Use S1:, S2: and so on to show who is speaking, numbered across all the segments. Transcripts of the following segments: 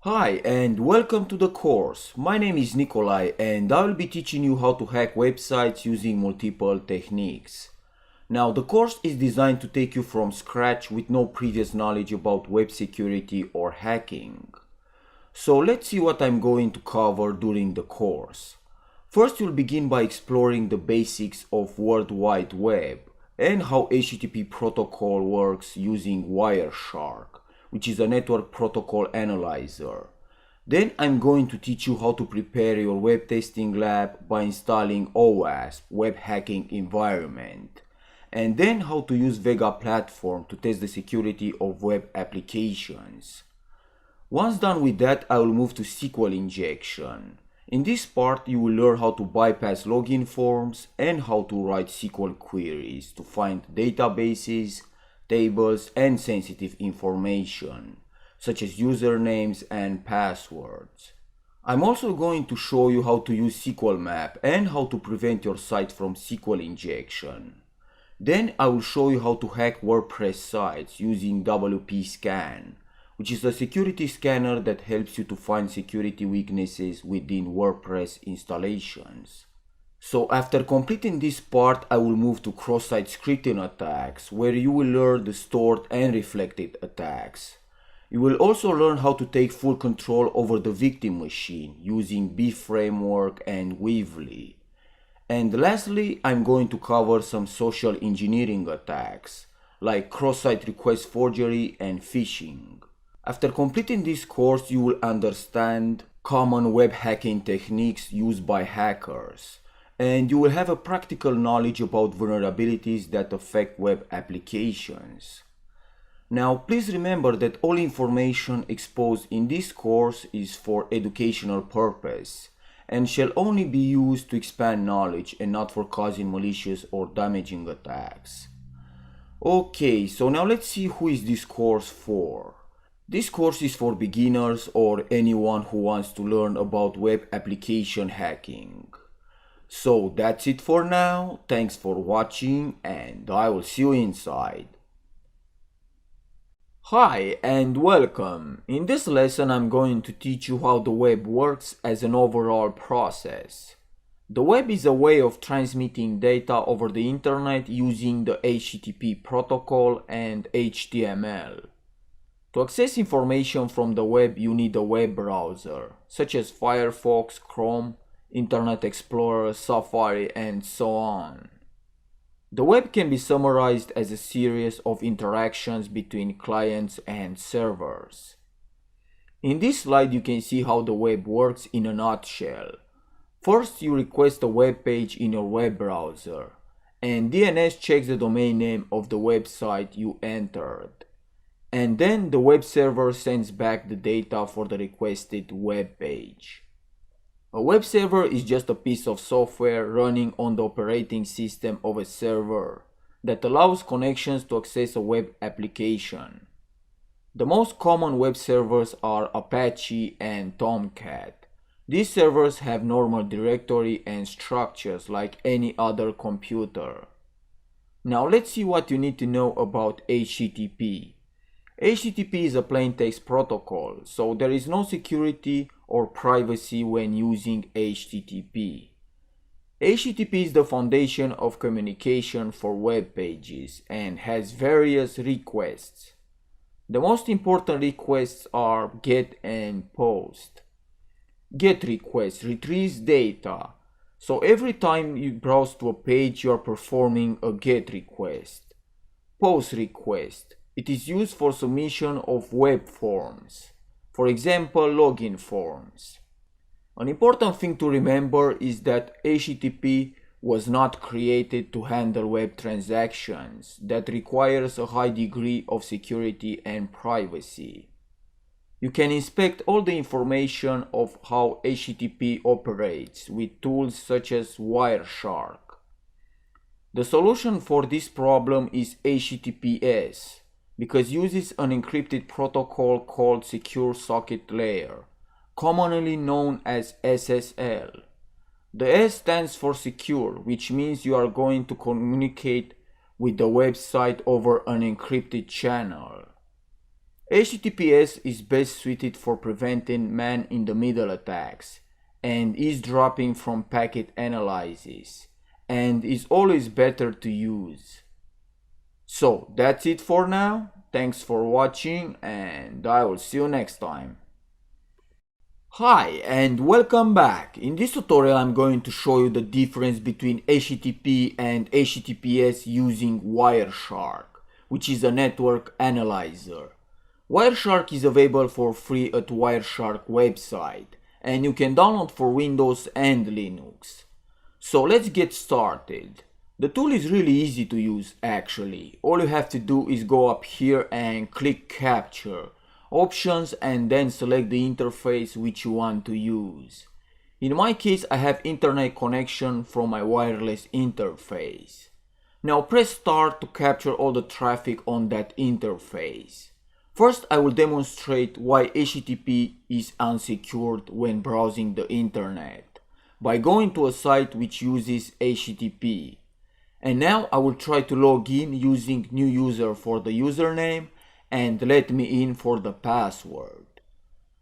S1: Hi and welcome to the course. My name is Nikolai and I will be teaching you how to hack websites using multiple techniques. Now the course is designed to take you from scratch with no previous knowledge about web security or hacking. So let's see what I'm going to cover during the course. First you'll begin by exploring the basics of World Wide Web and how HTTP protocol works using Wireshark, which is a network protocol analyzer. Then I'm going to teach you how to prepare your web testing lab by installing OWASP, Web Hacking Environment, and then how to use Vega platform to test the security of web applications. Once done with that, I will move to SQL injection. In this part, you will learn how to bypass login forms and how to write SQL queries to find databases, tables, and sensitive information, such as usernames and passwords. I'm also going to show you how to use SQL map and how to prevent your site from SQL injection. Then I will show you how to hack WordPress sites using WP Scan, which is a security scanner that helps you to find security weaknesses within WordPress installations. So after completing this part, I will move to cross-site scripting attacks, where you will learn the stored and reflected attacks. You will also learn how to take full control over the victim machine using B framework and Weavly. And lastly, I'm going to cover some social engineering attacks, like cross-site request forgery and phishing. After completing this course, you will understand common web hacking techniques used by hackers, and you will have a practical knowledge about vulnerabilities that affect web applications. Now, please remember that all information exposed in this course is for educational purpose and shall only be used to expand knowledge and not for causing malicious or damaging attacks. Okay, so now let's see who is this course for. This course is for beginners or anyone who wants to learn about web application hacking. So that's it for now. Thanks for watching and I will see you inside. Hi and welcome. In this lesson I'm going to teach you how the web works as an overall process. The web is a way of transmitting data over the internet using the HTTP protocol and HTML. To access information from the web, you need a web browser, such as Firefox, Chrome, Internet Explorer, Safari, and so on. The web can be summarized as a series of interactions between clients and servers. In this slide, you can see how the web works in a nutshell. First, you request a web page in your web browser, and DNS checks the domain name of the website you entered. And then the web server sends back the data for the requested web page. A web server is just a piece of software running on the operating system of a server that allows connections to access a web application. The most common web servers are Apache and Tomcat. These servers have normal directory and structures like any other computer. Now let's see what you need to know about HTTP. HTTP is a plain text protocol, so there is no security or privacy when using HTTP. HTTP is the foundation of communication for web pages and has various requests. The most important requests are GET and POST. GET request retrieves data, so every time you browse to a page you are performing a GET request. POST request. It is used for submission of web forms, for example login forms. An important thing to remember is that HTTP was not created to handle web transactions that requires a high degree of security and privacy. You can inspect all the information of how HTTP operates with tools such as Wireshark. The solution for this problem is HTTPS, because uses an encrypted protocol called Secure Socket Layer, commonly known as SSL. The S stands for secure, which means you are going to communicate with the website over an encrypted channel. HTTPS is best suited for preventing man-in-the-middle attacks and eavesdropping from packet analysis, and is always better to use. So that's it for now. Thanks for watching, and I will see you next time. Hi and welcome back. In this tutorial I'm going to show you the difference between HTTP and HTTPS using Wireshark, which is a network analyzer. Wireshark is available for free at Wireshark website, and you can download for Windows and Linux. So let's get started. The tool is really easy to use actually. All you have to do is go up here and click Capture, Options, and then select the interface which you want to use. In my case I have internet connection from my wireless interface. Now press Start to capture all the traffic on that interface. First I will demonstrate why HTTP is unsecured when browsing the internet by going to a site which uses HTTP. And now I will try to log in using new user for the username and let me in for the password.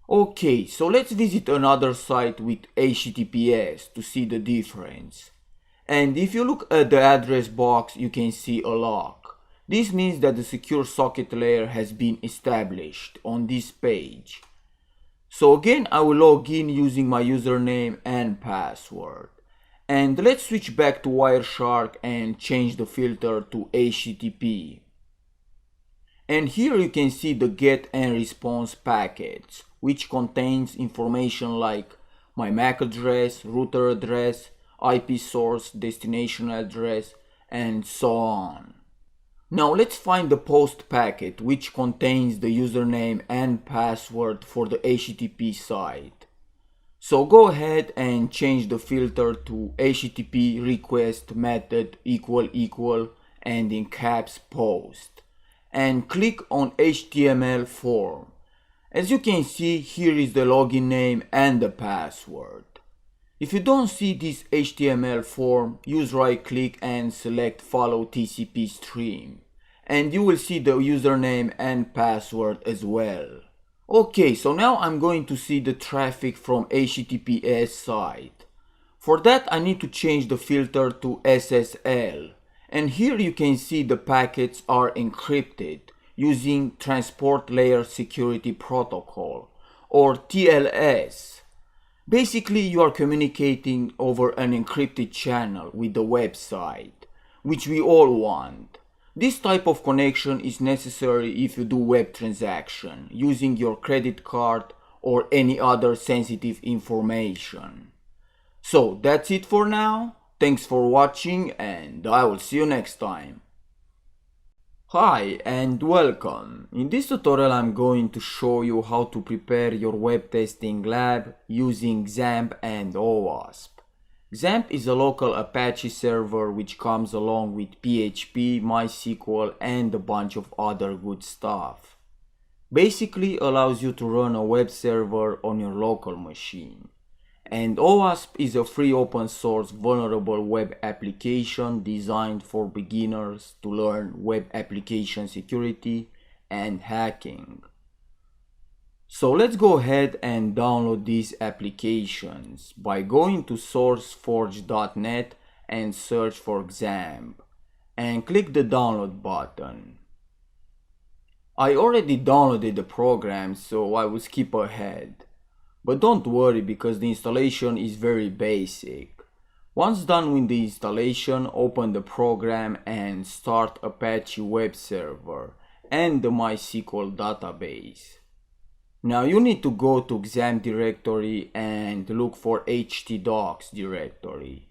S1: Okay, so let's visit another site with HTTPS to see the difference. And if you look at the address box, you can see a lock. This means that the secure socket layer has been established on this page. So again, I will log in using my username and password. And let's switch back to Wireshark and change the filter to HTTP. And here you can see the get and response packets, which contains information like my MAC address, router address, IP source, destination address, and so on. Now let's find the post packet, which contains the username and password for the HTTP site. So go ahead and change the filter to HTTP request method equal and in caps post, and click on HTML form. As you can see, here is the login name and the password. If you don't see this HTML form, use right click and select follow TCP stream, and you will see the username and password as well. Okay, so now I'm going to see the traffic from HTTPS site. For that I need to change the filter to SSL, and here you can see the packets are encrypted using Transport Layer Security Protocol, or TLS. Basically you are communicating over an encrypted channel with the website, which we all want. This type of connection is necessary if you do web transaction using your credit card or any other sensitive information. So that's it for now. Thanks for watching and I will see you next time. Hi and welcome. In this tutorial I'm going to show you how to prepare your web testing lab using XAMPP and OWASP. XAMPP is a local Apache server which comes along with PHP, MySQL and a bunch of other good stuff. Basically allows you to run a web server on your local machine. And OWASP is a free open source vulnerable web application designed for beginners to learn web application security and hacking. So let's go ahead and download these applications by going to sourceforge.net and search for XAMPP and click the download button. I already downloaded the program, so I will skip ahead. But don't worry because the installation is very basic. Once done with the installation, open the program and start Apache web server and the MySQL database. Now you need to go to XAMPP directory and look for htdocs directory.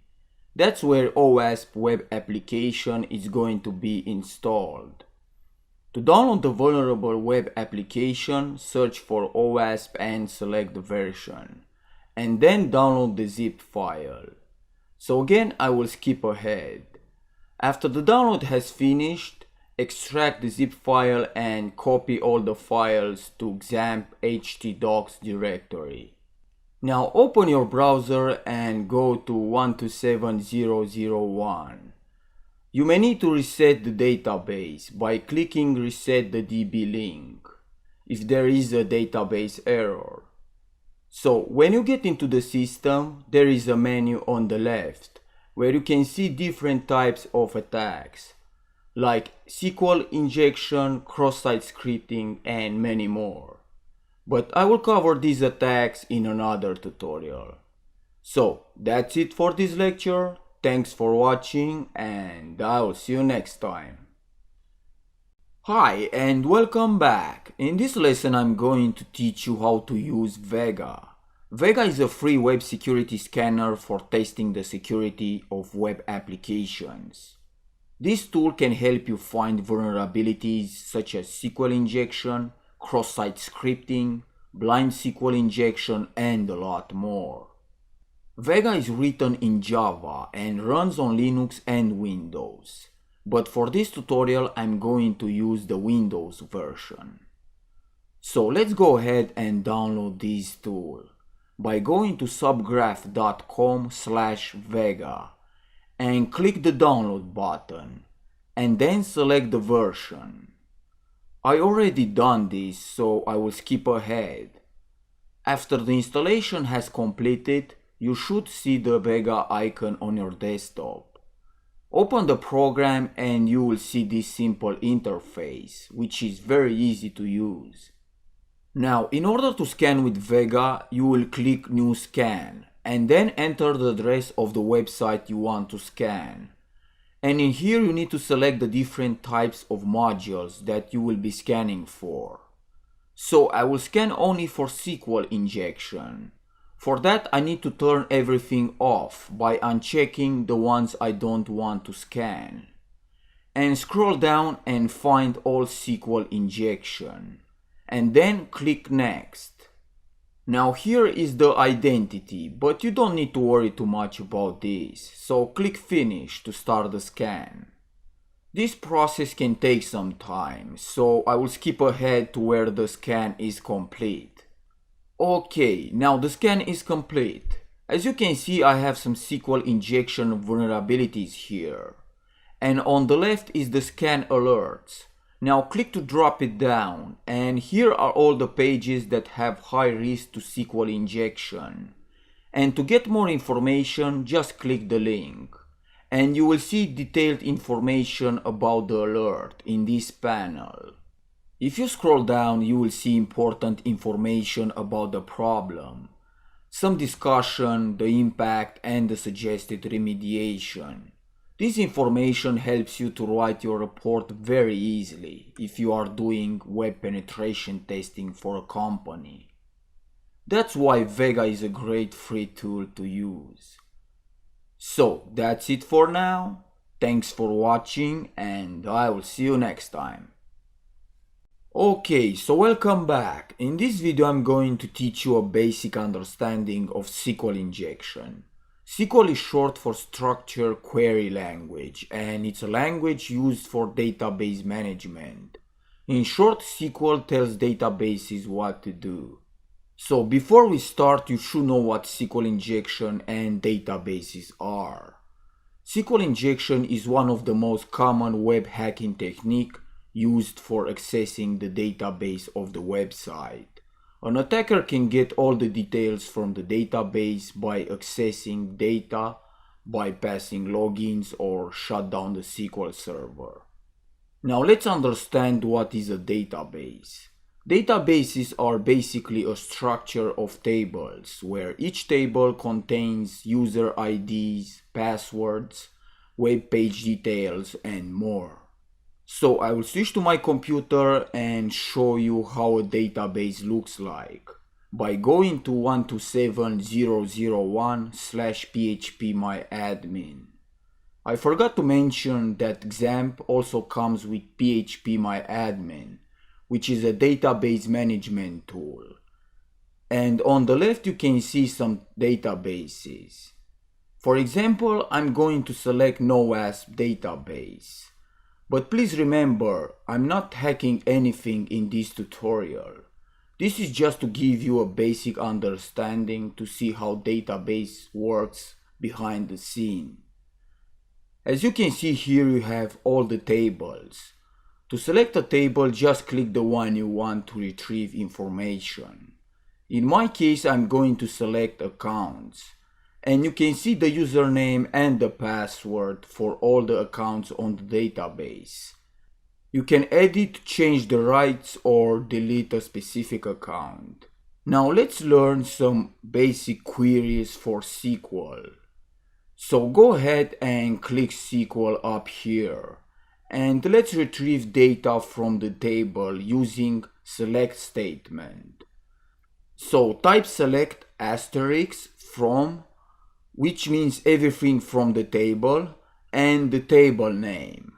S1: That's where OWASP web application is going to be installed. To download the vulnerable web application, search for OWASP and select the version, and then download the zip file. So again, I will skip ahead. After the download has finished, extract the zip file and copy all the files to XAMPP htdocs directory. Now open your browser and go to 127.0.0.1. You may need to reset the database by clicking Reset the DB link. if there is a database error. So when you get into the system, there is a menu on the left where you can see different types of attacks, like SQL injection, cross-site scripting, and many more. But I will cover these attacks in another tutorial. So that's it for this lecture. Thanks for watching, and I will see you next time. Hi and welcome back. In this lesson I'm going to teach you how to use Vega. Vega is a free web security scanner for testing the security of web applications. This tool can help you find vulnerabilities such as SQL injection, cross-site scripting, blind SQL injection, and a lot more. Vega is written in Java and runs on Linux and Windows. But for this tutorial I'm going to use the Windows version. So let's go ahead and download this tool by going to subgraph.com/Vega and click the download button and then select the version. I already done this, so I will skip ahead. After the installation has completed, you should see the Vega icon on your desktop. Open the program and you will see this simple interface, which is very easy to use. Now, in order to scan with Vega, you will click New Scan and then enter the address of the website you want to scan. And in here you need to select the different types of modules that you will be scanning for. So I will scan only for SQL injection. For that I need to turn everything off by unchecking the ones I don't want to scan. And scroll down and find all SQL injection. And then click Next. Now here is the identity, but you don't need to worry too much about this, so click Finish to start the scan. This process can take some time, so I will skip ahead to where the scan is complete. Okay, now the scan is complete. As you can see, I have some SQL injection vulnerabilities here. And on the left is the scan alerts. Now click to drop it down, and here are all the pages that have high risk to SQL injection. And to get more information, just click the link. And you will see detailed information about the alert in this panel. If you scroll down, you will see important information about the problem, some discussion, the impact, and the suggested remediation. This information helps you to write your report very easily if you are doing web penetration testing for a company. That's why Vega is a great free tool to use. So that's it for now. Thanks for watching and I will see you next time. Okay, so welcome back. In this video I'm going to teach you a basic understanding of SQL injection. SQL is short for Structured Query Language, and it's a language used for database management. In short, SQL tells databases what to do. So before we start, you should know what SQL injection and databases are. SQL injection is one of the most common web hacking techniques used for accessing the database of the website. An attacker can get all the details from the database by accessing data, bypassing logins, or shut down the SQL server. Now let's understand what is a database. Databases are basically a structure of tables where each table contains user IDs, passwords, web page details, and more. So I will switch to my computer and show you how a database looks like by going to 127.0.0.1/phpMyAdmin. I forgot to mention that XAMPP also comes with phpMyAdmin, which is a database management tool. And on the left you can see some databases. For example, I'm going to select NoASP database. But please remember, I'm not hacking anything in this tutorial. This is just to give you a basic understanding to see how database works behind the scene. As you can see here, you have all the tables. To select a table, just click the one you want to retrieve information. In my case, I'm going to select accounts. And you can see the username and the password for all the accounts on the database. You can edit, change the rights, or delete a specific account. Now let's learn some basic queries for SQL. So go ahead and click SQL up here. And let's retrieve data from the table using select statement. So type select asterisk from, which means everything from the table, and the table name.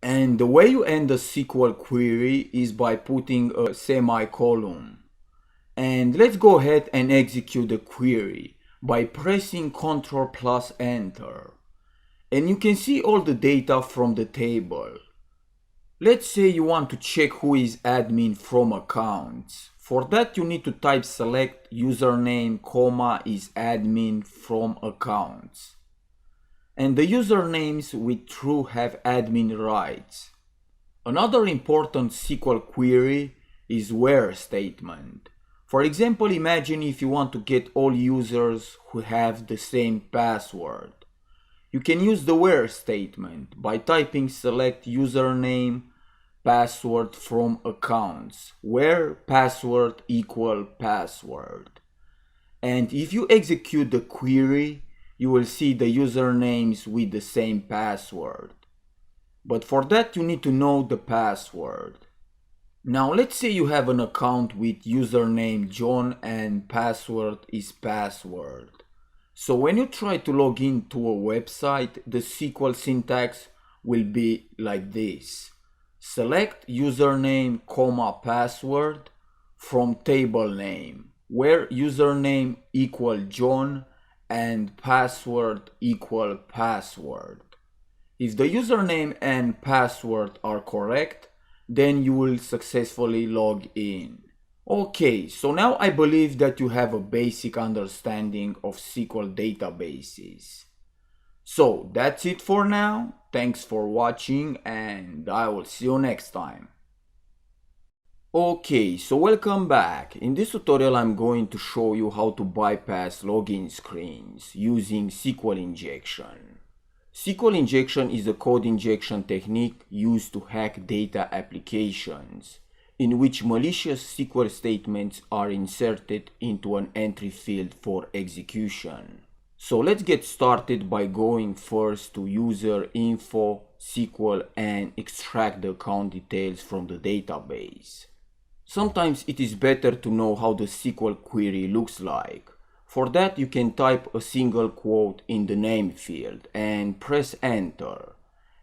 S1: And the way you end a SQL query is by putting a semicolon. And let's go ahead and execute the query by pressing Ctrl plus Enter. And you can see all the data from the table. Let's say you want to check who is admin from accounts. For that you need to type select username, is admin from accounts. And the usernames with true have admin rights. Another important SQL query is where statement. For example, imagine if you want to get all users who have the same password. You can use the where statement by typing select username, password from accounts, where password equal password. And if you execute the query, you will see the usernames with the same password. But for that you need to know the password. Now let's say you have an account with username John and password is password. So when you try to log into a website, the SQL syntax will be like this. Select username, password from table name, where username equal John and password equal password. If the username and password are correct, then you will successfully log in. Okay, so now I believe that you have a basic understanding of SQL databases. So that's it for now. Thanks for watching and I will see you next time. Okay, so welcome back. In this tutorial I'm going to show you how to bypass login screens using SQL injection. SQL injection is a code injection technique used to hack data applications, in which malicious SQL statements are inserted into an entry field for execution. So let's get started by going first to user info SQL and extract the account details from the database. Sometimes it is better to know how the SQL query looks like. For that you can type a single quote in the name field and press enter.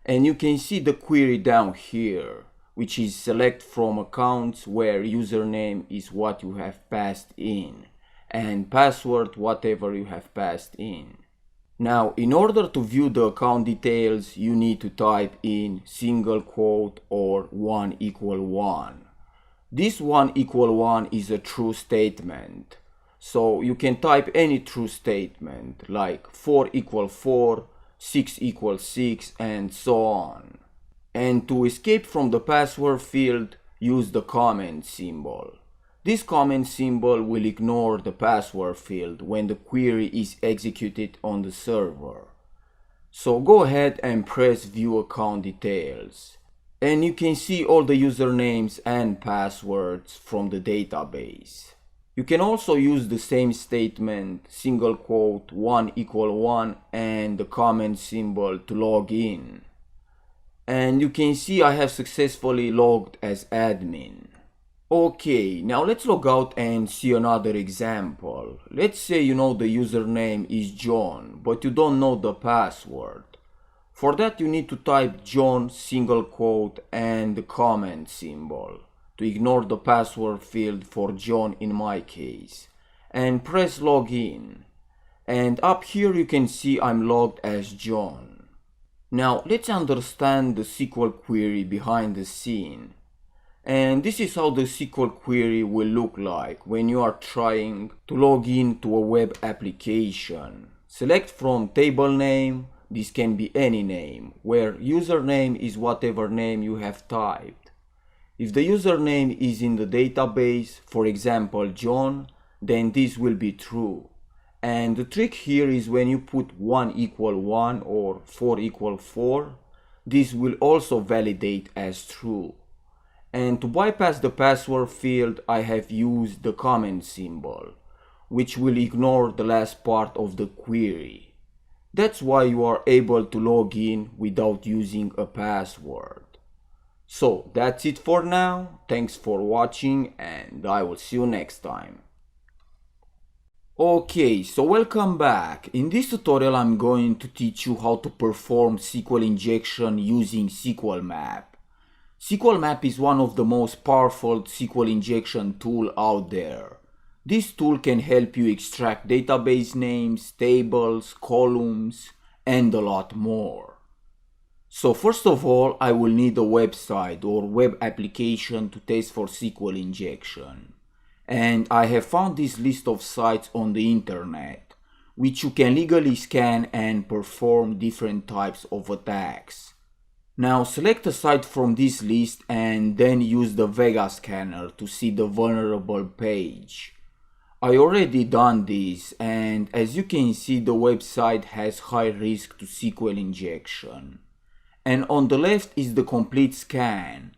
S1: And you can see the query down here, which is select from accounts where username is what you have passed in and password whatever you have passed in. Now in order to view the account details you need to type in single quote or 1 equal 1. This 1 equal 1 is a true statement. So you can type any true statement like 4 equal 4, 6 equal 6 and so on. And to escape from the password field, use the comment symbol. This comment symbol will ignore the password field when the query is executed on the server. So go ahead and press view account details. And you can see all the usernames and passwords from the database. You can also use the same statement, single quote 1 equal 1 and the comment symbol to log in. And you can see I have successfully logged as admin. Okay, now let's log out and see another example. Let's say you know the username is John, but you don't know the password. For that you need to type John single quote and the comment symbol to ignore the password field for John in my case. And press login. And up here you can see I'm logged as John. Now let's understand the SQL query behind the scene. And this is how the SQL query will look like when you are trying to log in to a web application. Select from table name, This can be any name, where username is whatever name you have typed. If the username is in the database, for example John, then this will be true. And the trick here is when you put 1 equal 1 or 4 equal 4, this will also validate as true. And to bypass the password field, I have used the comment symbol, which will ignore the last part of the query. That's why you are able to log in without using a password. So that's it for now. Thanks for watching and I will see you next time. Okay, so welcome back. In this tutorial I'm going to teach you how to perform SQL injection using SQL Map. SQL Map is one of the most powerful SQL injection tool out there. This tool can help you extract database names, tables, columns, and a lot more. So first of all, I will need a website or web application to test for SQL injection. And I have found this list of sites on the internet, which you can legally scan and perform different types of attacks. Now select a site from this list and then use the Vega scanner to see the vulnerable page. I already done this, and as you can see the website has high risk to SQL injection. And on the left is the complete scan.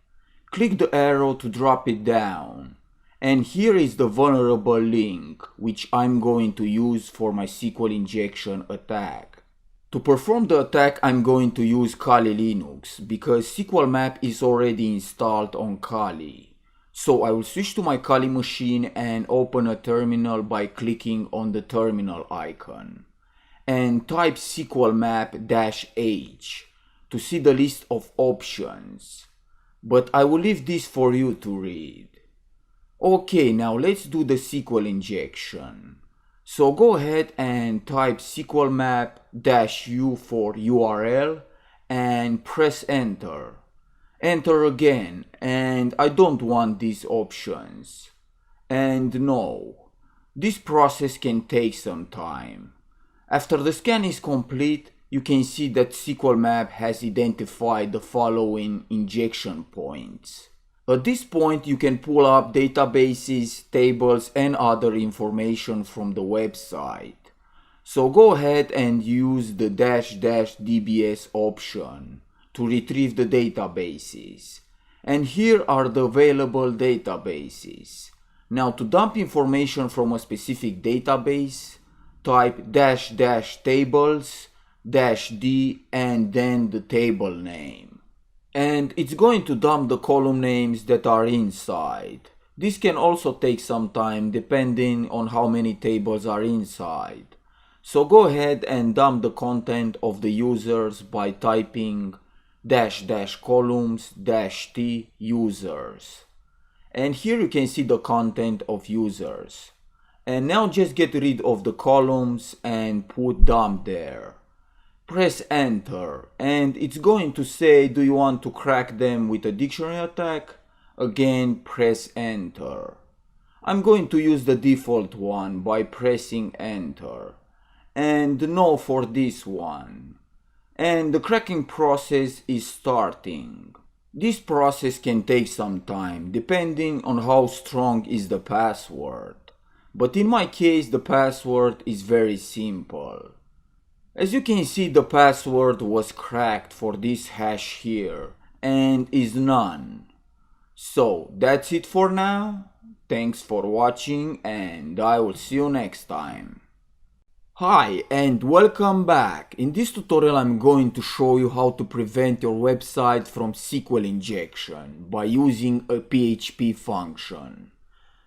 S1: Click the arrow to drop it down. And here is the vulnerable link, which I'm going to use for my SQL injection attack. To perform the attack, I'm going to use Kali Linux, because SQL Map is already installed on Kali. So I will switch to my Kali machine and open a terminal by clicking on the terminal icon. And type SQL Map-H to see the list of options. But I will leave this for you to read. Okay, now let's do the SQL injection. So go ahead and type SQL Map-U for URL and press enter. Enter again, and I don't want these options. And no, this process can take some time. After the scan is complete, you can see that SQL Map has identified the following injection points. At this point you can pull up databases, tables and other information from the website. So go ahead and use the --dbs option to retrieve the databases. And here are the available databases. Now to dump information from a specific database, type --tables -d and then the table name. And it's going to dump the column names that are inside. This can also take some time depending on how many tables are inside. So go ahead and dump the content of the users by typing --columns -t users. And here you can see the content of users. And now just get rid of the columns and put dump there. Press enter and it's going to say, do you want to crack them with a dictionary attack? Again press enter. I'm going to use the default one by pressing enter. And no for this one. And the cracking process is starting. This process can take some time depending on how strong is the password. But in my case the password is very simple. As you can see the password was cracked for this hash here and is none. So that's it for now. Thanks for watching and I will see you next time. Hi and welcome back. In this tutorial I'm going to show you how to prevent your website from SQL injection by using a PHP function.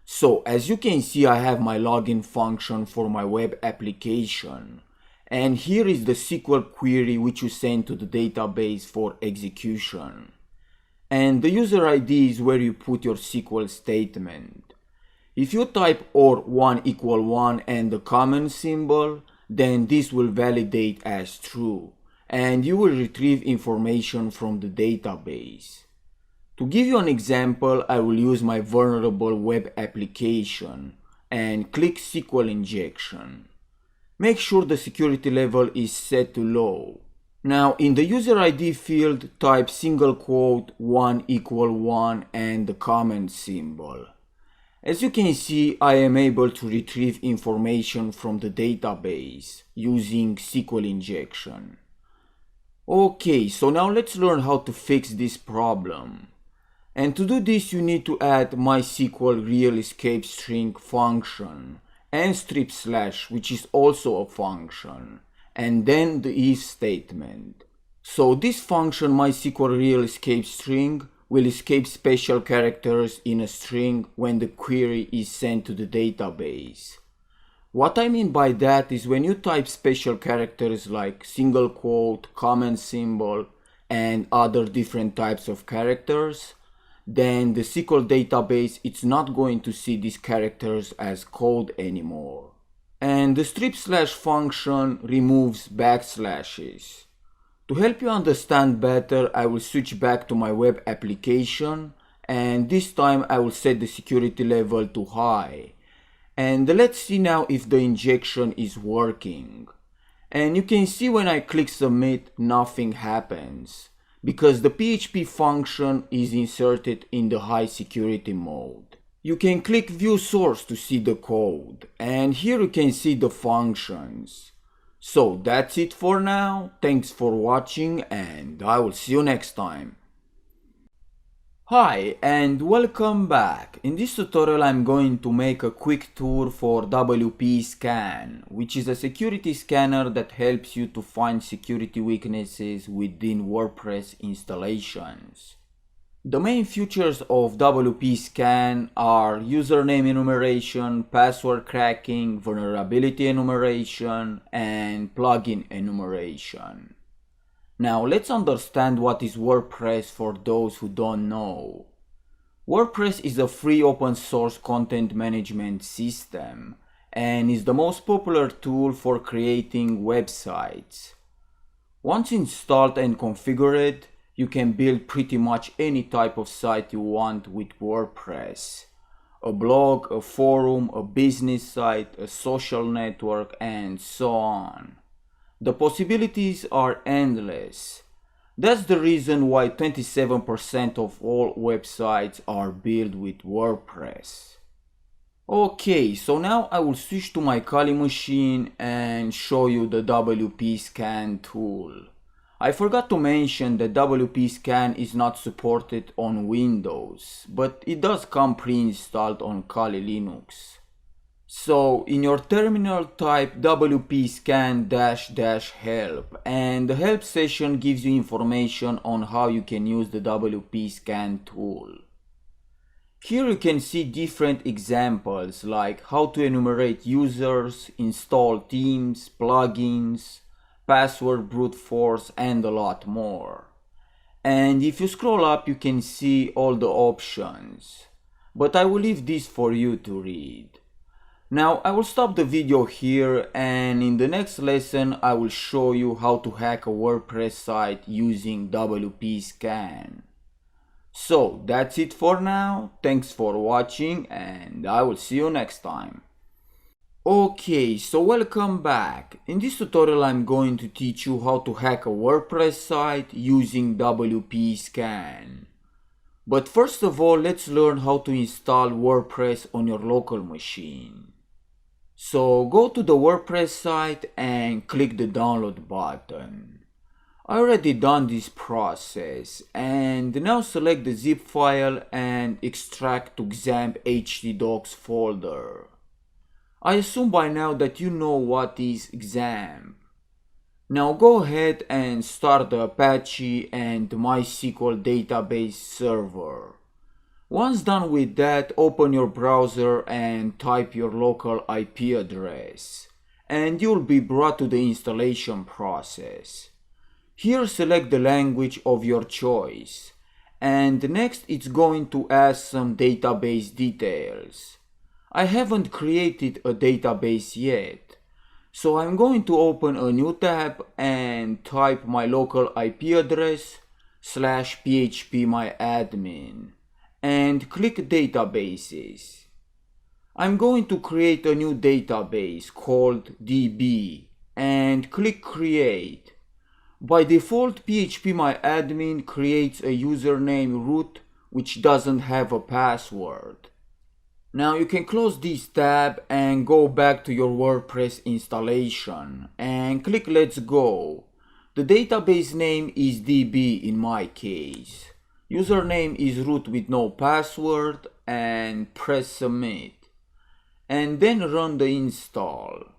S1: So as you can see I have my login function for my web application. And here is the SQL query which you send to the database for execution. And the user ID is where you put your SQL statement. If you type or 1 equal 1 and the comment symbol, then this will validate as true and you will retrieve information from the database. To give you an example, I will use my vulnerable web application and click SQL injection. Make sure the security level is set to low. Now in the user ID field, type single quote 1 equal 1 and the comment symbol. As you can see, I am able to retrieve information from the database using SQL injection. Okay, so now let's learn how to fix this problem. And to do this, you need to add MySQL real escape string function and strip slash, which is also a function, and then the if statement. So this function MySQL real escape string will escape special characters in a string when the query is sent to the database. What I mean by that is when you type special characters like single quote, comment symbol, and other different types of characters, then the SQL database it's not going to see these characters as code anymore. And the strip slash function removes backslashes. To help you understand better, I will switch back to my web application, and this time I will set the security level to high. And let's see now if the injection is working. And you can see when I click submit, nothing happens, because the PHP function is inserted in the high security mode. You can click view source to see the code, and here you can see the functions. So that's it for now. Thanks for watching, and I will see you next time. Hi and welcome back. In this tutorial I'm going to make a quick tour for WP Scan, which is a security scanner that helps you to find security weaknesses within WordPress installations. The main features of WP Scan are username enumeration, password cracking, vulnerability enumeration, and plugin enumeration. Now let's understand what is WordPress for those who don't know. WordPress is a free open source content management system and is the most popular tool for creating websites. Once installed and configured, you can build pretty much any type of site you want with WordPress. A blog, a forum, a business site, a social network, and so on. The possibilities are endless. That's the reason why 27% of all websites are built with WordPress. Okay, so now I will switch to my Kali machine and show you the WP Scan tool. I forgot to mention that WP Scan is not supported on Windows, but it does come pre-installed on Kali Linux. So in your terminal type WP Scan --help, and the help session gives you information on how you can use the WP Scan tool. Here you can see different examples like how to enumerate users, install themes, plugins, password brute force, and a lot more. And if you scroll up you can see all the options, but I will leave this for you to read. Now I will stop the video here, and in the next lesson I will show you how to hack a WordPress site using WP Scan. So that's it for now. Thanks for watching, and I will see you next time. Okay, so welcome back. In this tutorial I'm going to teach you how to hack a WordPress site using WP Scan. But first of all, let's learn how to install WordPress on your local machine. So go to the WordPress site and click the download button. I already done this process, and now select the zip file and extract to XAMPP htdocs folder. I assume by now that you know what is XAMPP. Now go ahead and start the Apache and MySQL database server. Once done with that, open your browser and type your local IP address, and you'll be brought to the installation process. Here select the language of your choice, and next it's going to ask some database details. I haven't created a database yet, so I'm going to open a new tab and type my local IP address /phpMyAdmin and click databases. I'm going to create a new database called DB and click create. By default, phpMyAdmin creates a username root which doesn't have a password. Now you can close this tab and go back to your WordPress installation and click Let's Go. The database name is DB in my case. Username is root with no password and press Submit. And then run the install.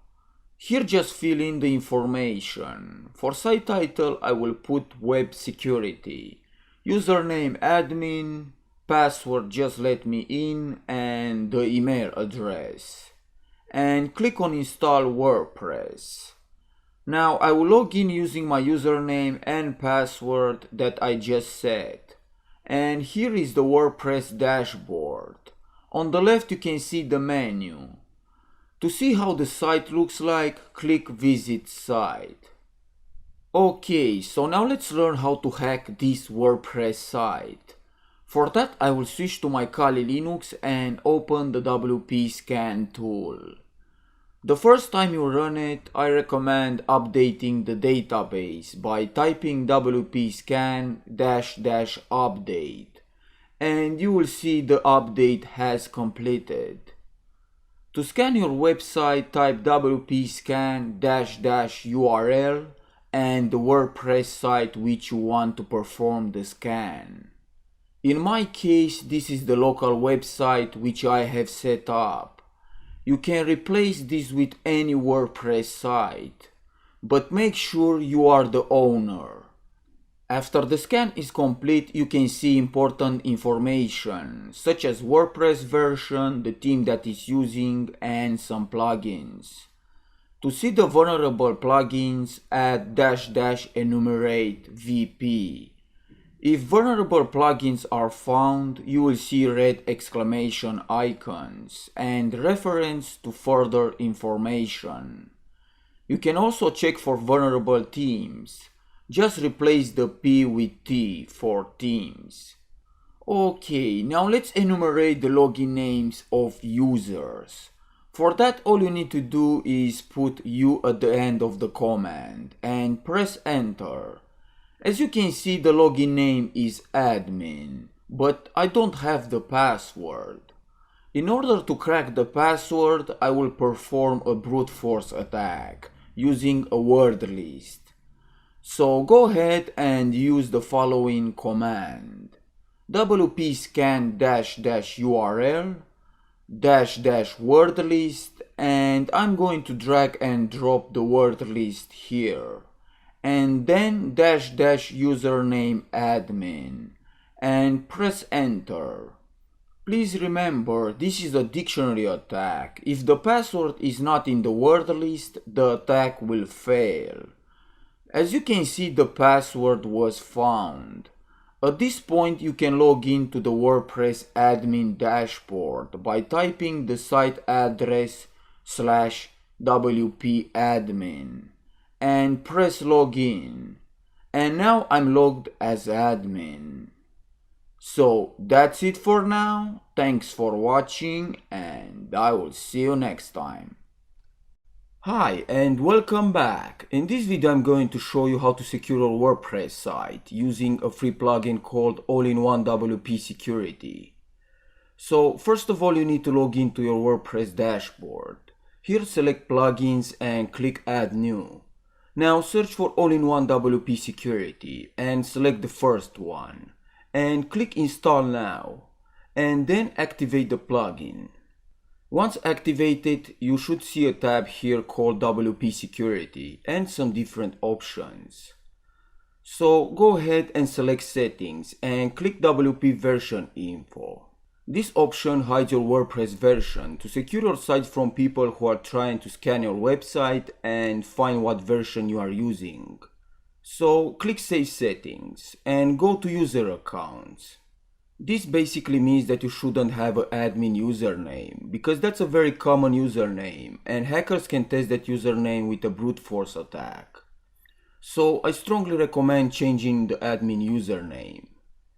S1: Here just fill in the information. For site title I will put web security. Username admin, password just let me in, and the email address. And click on install WordPress. Now I will log in using my username and password that I just set. And here is the WordPress dashboard. On the left you can see the menu. To see how the site looks like, click Visit Site. Okay, so now let's learn how to hack this WordPress site. For that I will switch to my Kali Linux and open the WP Scan tool. The first time you run it, I recommend updating the database by typing wp scan --update, and you will see the update has completed. To scan your website, type wp scan --url and the WordPress site which you want to perform the scan. In my case, this is the local website which I have set up. You can replace this with any WordPress site, but make sure you are the owner. After the scan is complete, you can see important information such as WordPress version, the theme that is using, and some plugins. To see the vulnerable plugins, add --enumerate VP. If vulnerable plugins are found, you will see red exclamation icons and reference to further information. You can also check for vulnerable themes. Just replace the P with T for themes. Okay, now let's enumerate the login names of users. For that, all you need to do is put U at the end of the command and press enter. As you can see, the login name is admin, but I don't have the password. In order to crack the password, I will perform a brute force attack using a word list. So go ahead and use the following command: wp scan --url --word list, and I'm going to drag and drop the word list here, and then --username admin, and press enter. Please remember, this is a dictionary attack. If the password is not in the word list, the attack will fail. As you can see, the password was found. At this point, you can log into the WordPress admin dashboard by typing the site address /wp-admin and press login. And now I'm logged as admin. So that's it for now. Thanks for watching, and I will see you next time. Hi and welcome back. In this video I'm going to show you how to secure your WordPress site using a free plugin called All-in-One WP Security. So first of all, you need to log into your WordPress dashboard. Here select plugins and click add new. Now search for All-in-One WP Security and select the first one and click install now, and then activate the plugin. Once activated, you should see a tab here called WP Security and some different options. So go ahead and select settings and click WP version info. This option hides your WordPress version to secure your site from people who are trying to scan your website and find what version you are using. So click Save Settings and go to User Accounts. This basically means that you shouldn't have an admin username, because that's a very common username and hackers can test that username with a brute force attack. So I strongly recommend changing the admin username.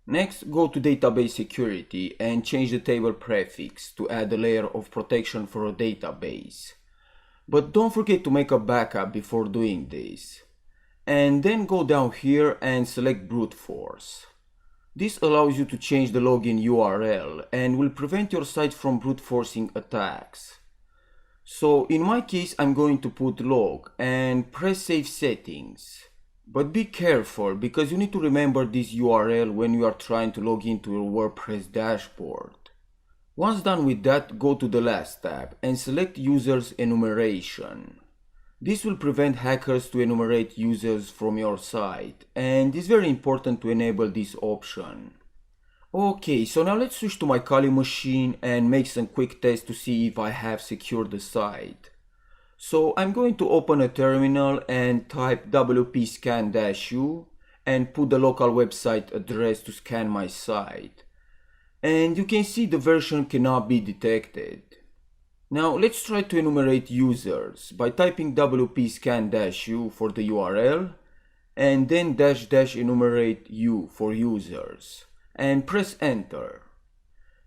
S1: Next, go to Database Security and change the table prefix to add a layer of protection for a database. But don't forget to make a backup before doing this. and then go down here and select brute force. This allows you to change the login URL and will prevent your site from brute forcing attacks. So in my case, I'm going to put log and press save settings. But be careful, because you need to remember this URL when you are trying to log into your WordPress dashboard. Once done with that, go to the last tab and select users enumeration. This will prevent hackers to enumerate users from your site, and it's very important to enable this option. Okay, so now let's switch to my Kali machine and make some quick tests to see if I have secured the site. So I'm going to open a terminal and type wp-scan-u and put the local website address to scan my site. And you can see the version cannot be detected. Now let's try to enumerate users by typing wp-scan-u for the URL and then -- enumerate u for users and press enter.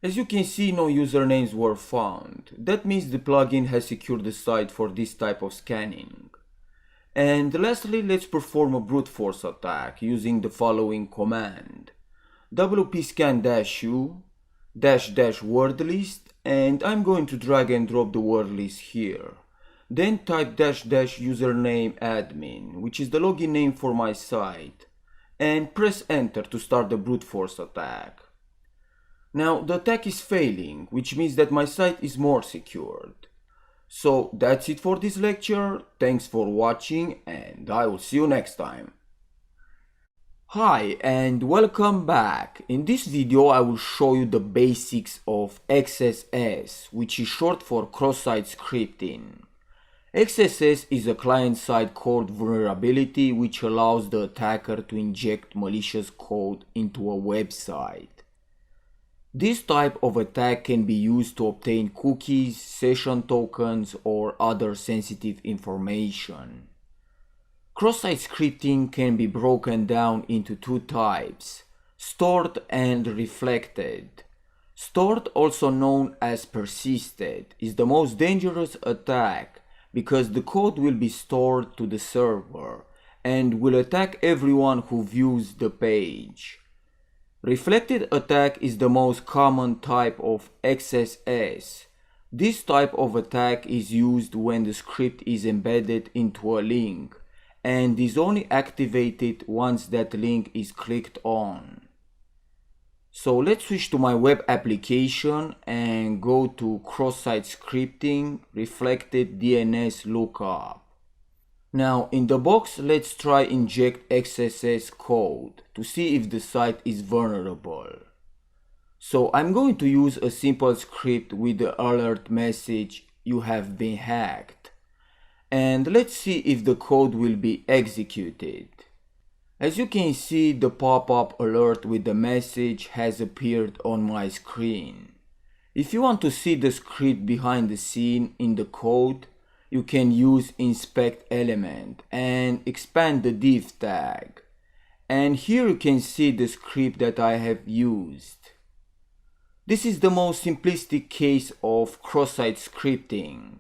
S1: As you can see, no usernames were found. That means the plugin has secured the site for this type of scanning. And lastly, let's perform a brute force attack using the following command: wp-scan-u -- word list, and I'm going to drag and drop the word list here. Then type -- username admin, which is the login name for my site, and press enter to start the brute force attack. Now the attack is failing, which means that my site is more secured. So that's it for this lecture. Thanks for watching, and I will see you next time. Hi and welcome back. In this video I will show you the basics of XSS, which is short for cross-site scripting. XSS is a client-side code vulnerability which allows the attacker to inject malicious code into a website. This type of attack can be used to obtain cookies, session tokens, or other sensitive information. Cross-site scripting can be broken down into two types: stored and reflected. Stored, also known as persisted, is the most dangerous attack because the code will be stored to the server and will attack everyone who views the page. Reflected attack is the most common type of XSS. This type of attack is used when the script is embedded into a link and is only activated once that link is clicked on. So let's switch to my web application and go to cross-site scripting, reflected DNS lookup. Now in the box, let's try inject XSS code to see if the site is vulnerable. So I'm going to use a simple script with the alert message, "You have been hacked." And let's see if the code will be executed. As you can see, the pop-up alert with the message has appeared on my screen. If you want to see the script behind the scene in the code, you can use inspect element and expand the div tag. And here you can see the script that I have used. This is the most simplistic case of cross-site scripting.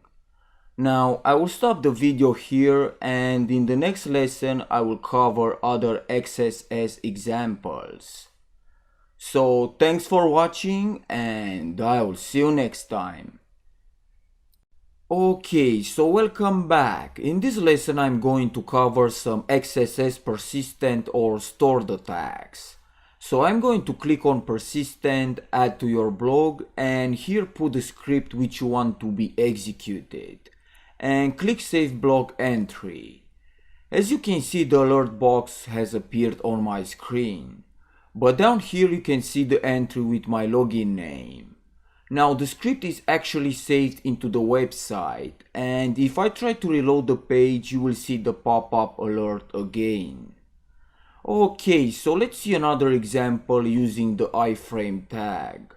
S1: Now I will stop the video here, and in the next lesson I will cover other XSS examples. So thanks for watching, and I will see you next time. Okay, so welcome back. In this lesson I'm going to cover some XSS persistent or stored attacks. So I'm going to click on persistent, add to your blog, and here put the script which you want to be executed. And click save blog entry. As you can see, the alert box has appeared on my screen. But down here you can see the entry with my login name. Now the script is actually saved into the website, and if I try to reload the page, you will see the pop-up alert again. Okay, so let's see another example using the iframe tag.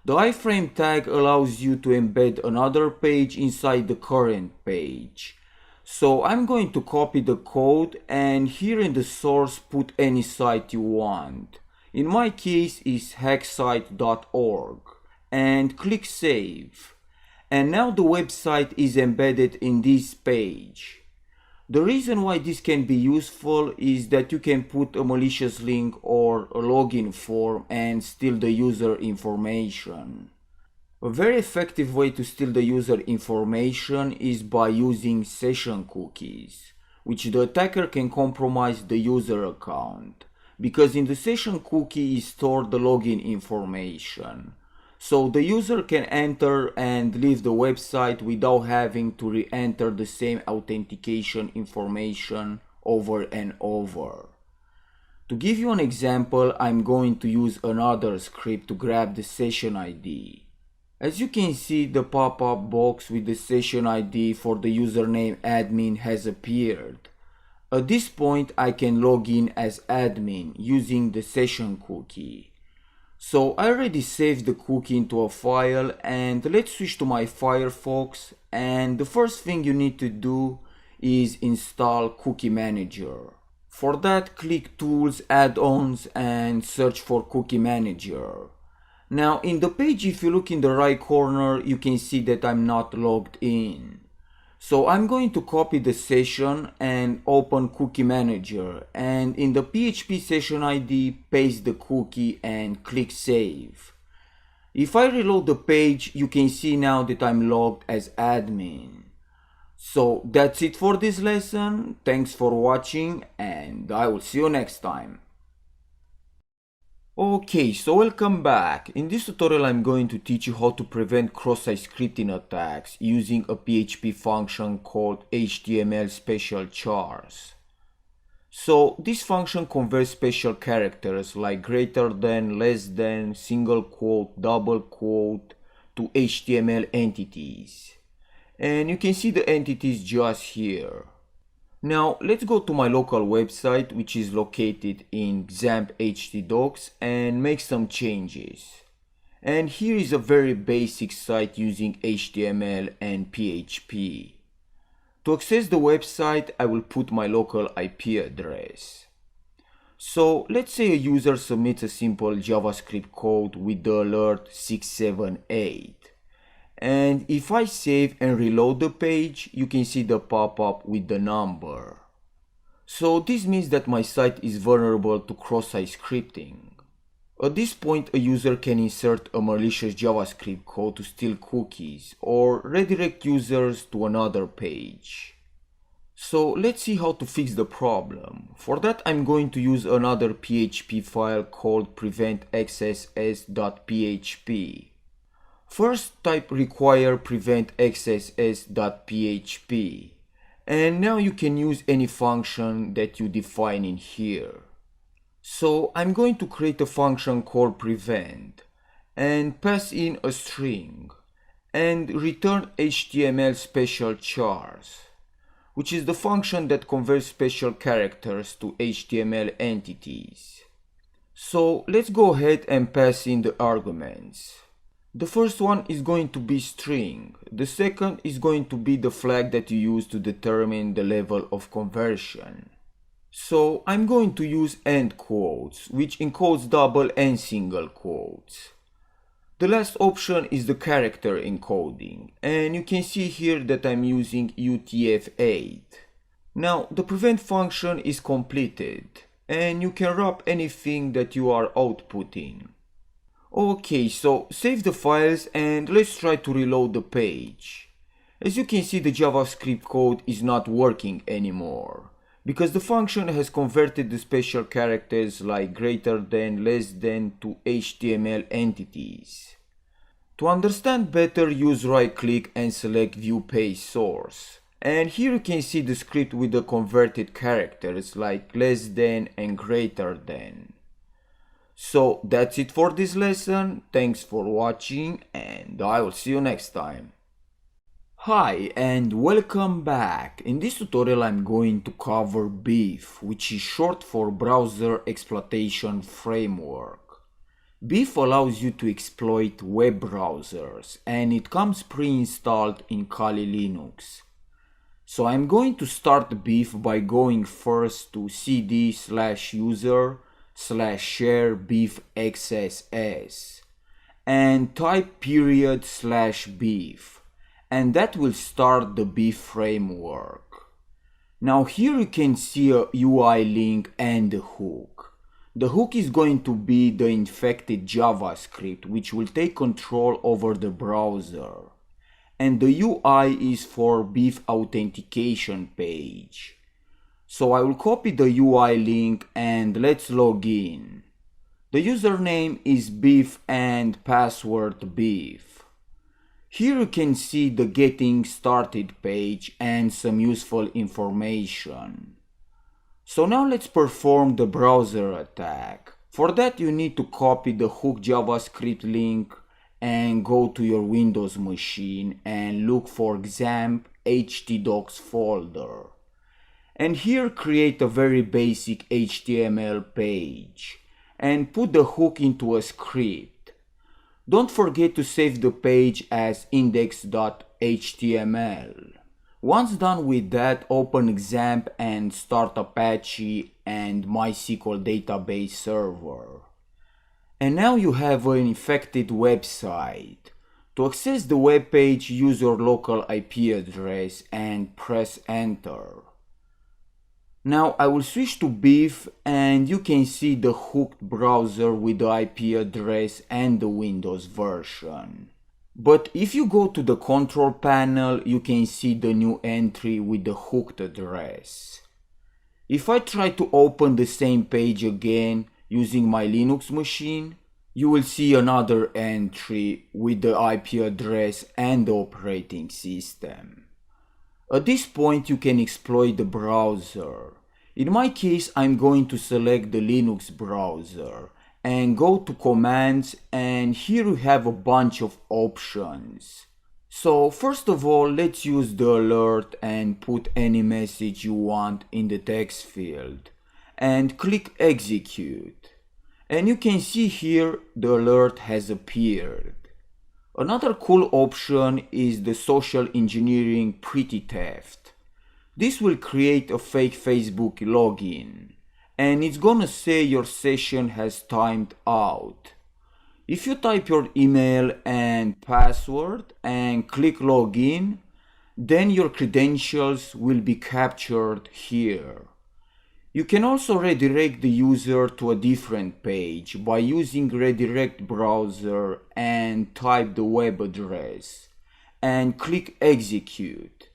S1: The iframe tag allows you to embed another page inside the current page. So I'm going to copy the code and here in the source put any site you want. In my case is hacksite.org. And click save. And now the website is embedded in this page. The reason why this can be useful is that you can put a malicious link or a login form and steal the user information. A very effective way to steal the user information is by using session cookies, which the attacker can compromise the user account, because in the session cookie is stored the login information. So the user can enter and leave the website without having to re-enter the same authentication information over and over. To give you an example, I'm going to use another script to grab the session ID. As you can see, the pop-up box with the session ID for the username admin has appeared. At this point, I can log in as admin using the session cookie. So I already saved the cookie into a file, and let's switch to my Firefox, and the first thing you need to do is install Cookie Manager. For that, click Tools, Add-ons and search for Cookie Manager. Now in the page, if you look in the right corner, you can see that I'm not logged in. So I'm going to copy the session and open Cookie Manager, and in the PHP session ID, paste the cookie and click Save. If I reload the page, you can see now that I'm logged as admin. So that's it for this lesson. Thanks for watching, and I will see you next time. Okay, so welcome back. In this tutorial I'm going to teach you how to prevent cross-site scripting attacks using a PHP function called HTML special chars. So this function converts special characters like greater than, less than, single quote, double quote to HTML entities. And you can see the entities just here. Now let's go to my local website, which is located in XAMPP htdocs, and make some changes. And here is a very basic site using HTML and PHP. To access the website, I will put my local IP address. So let's say a user submits a simple JavaScript code with the alert 678. And if I save and reload the page, you can see the pop-up with the number. So this means that my site is vulnerable to cross-site scripting. At this point, a user can insert a malicious JavaScript code to steal cookies or redirect users to another page. So let's see how to fix the problem. For that, I'm going to use another PHP file called preventxss.php. First, type require preventxss.php, and now you can use any function that you define in here. So I'm going to create a function called prevent and pass in a string and return HTML special chars, which is the function that converts special characters to HTML entities. So let's go ahead and pass in the arguments. The first one is going to be string. The second is going to be the flag that you use to determine the level of conversion. So I'm going to use end quotes, which encodes double and single quotes. The last option is the character encoding, and you can see here that I'm using UTF-8. Now the prevent function is completed, and you can wrap anything that you are outputting. Okay, so save the files and let's try to reload the page. As you can see, the JavaScript code is not working anymore because the function has converted the special characters like greater than, less than to HTML entities. To understand better, use right click and select view page source. And here you can see the script with the converted characters like less than and greater than. So that's it for this lesson. Thanks for watching, and I will see you next time. Hi and welcome back. In this tutorial I'm going to cover BEEF, which is short for Browser Exploitation Framework. BEEF allows you to exploit web browsers, and it comes pre-installed in Kali Linux. So I'm going to start BEEF by going first to cd/user/share beef_xss and type /beef, and that will start the BEEF framework. Now here you can see a UI link and a hook. The hook is going to be the infected JavaScript, which will take control over the browser. And the UI is for Beef authentication page. So I will copy the UI link and let's log in. The username is Beef and password Beef. Here you can see the getting started page and some useful information. So now let's perform the browser attack. For that you need to copy the hook JavaScript link and go to your Windows machine and look for XAMPP htdocs folder. And here create a very basic HTML page and put the hook into a script. Don't forget to save the page as index.html. Once done with that, open XAMPP and start Apache and MySQL database server. And now you have an infected website. To access the web page, use your local IP address and press enter. Now I will switch to Beef and you can see the hooked browser with the IP address and the Windows version. But if you go to the control panel, you can see the new entry with the hooked address. If I try to open the same page again using my Linux machine, you will see another entry with the IP address and the operating system. At this point you can exploit the browser. In my case I'm going to select the Linux browser and go to commands, and here you have a bunch of options. So first of all, let's use the alert and put any message you want in the text field and click execute. And you can see here the alert has appeared. Another cool option is the social engineering pretty theft. This will create a fake Facebook login and it's gonna say your session has timed out. If you type your email and password and click login, then your credentials will be captured here. You can also redirect the user to a different page by using redirect browser and type the web address and click execute.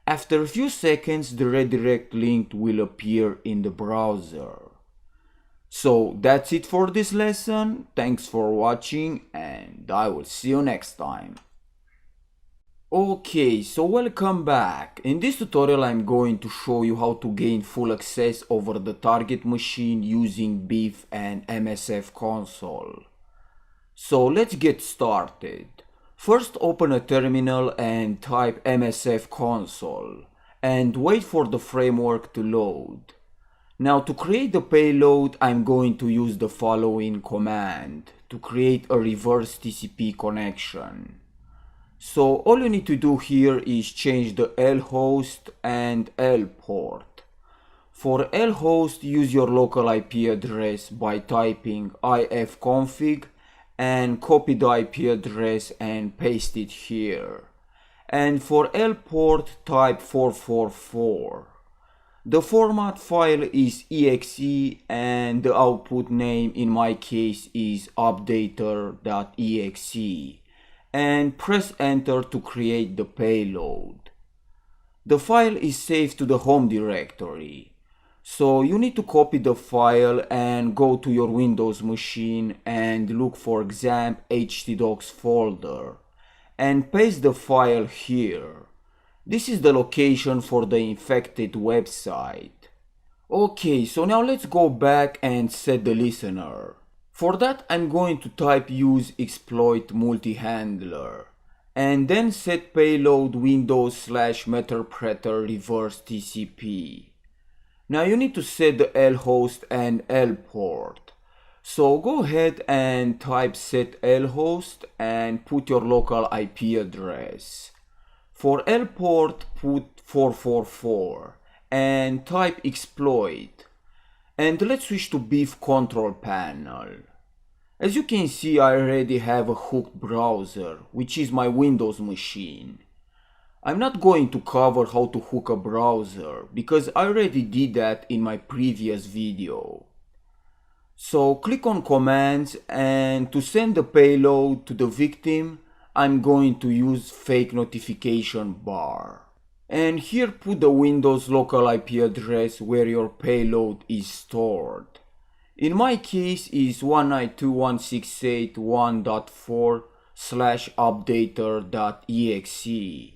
S1: After a few seconds, the redirect link will appear in the browser. So that's it for this lesson. Thanks for watching and I will see you next time. Okay, so welcome back. In this tutorial I'm going to show you how to gain full access over the target machine using Beef and MSF console. So let's get started. First open a terminal and type MSF console and wait for the framework to load. Now to create the payload I'm going to use the following command to create a reverse TCP connection. So all you need to do here is change the L host and L port. For L host, use your local IP address by typing ifconfig and copy the IP address and paste it here. And for L port, type 444. The format file is exe and the output name in my case is updater.exe. And press enter to create the payload. The file is saved to the home directory. So you need to copy the file and go to your Windows machine and look for XAMPP htdocs folder and paste the file here. This is the location for the infected website. Okay, so now let's go back and set the listener. For that I'm going to type use exploit multi-handler and then set payload windows/meterpreter reverse TCP. Now you need to set the L host and L port. So go ahead and type set L host and put your local IP address. For L port put 444 and type exploit. And let's switch to Beef control panel. As you can see, I already have a hooked browser, which is my Windows machine. I'm not going to cover how to hook a browser because I already did that in my previous video. So click on commands, and to send the payload to the victim, I'm going to use fake notification bar. And here put the Windows local IP address where your payload is stored. In my case is 192.168.1.4/updater.exe.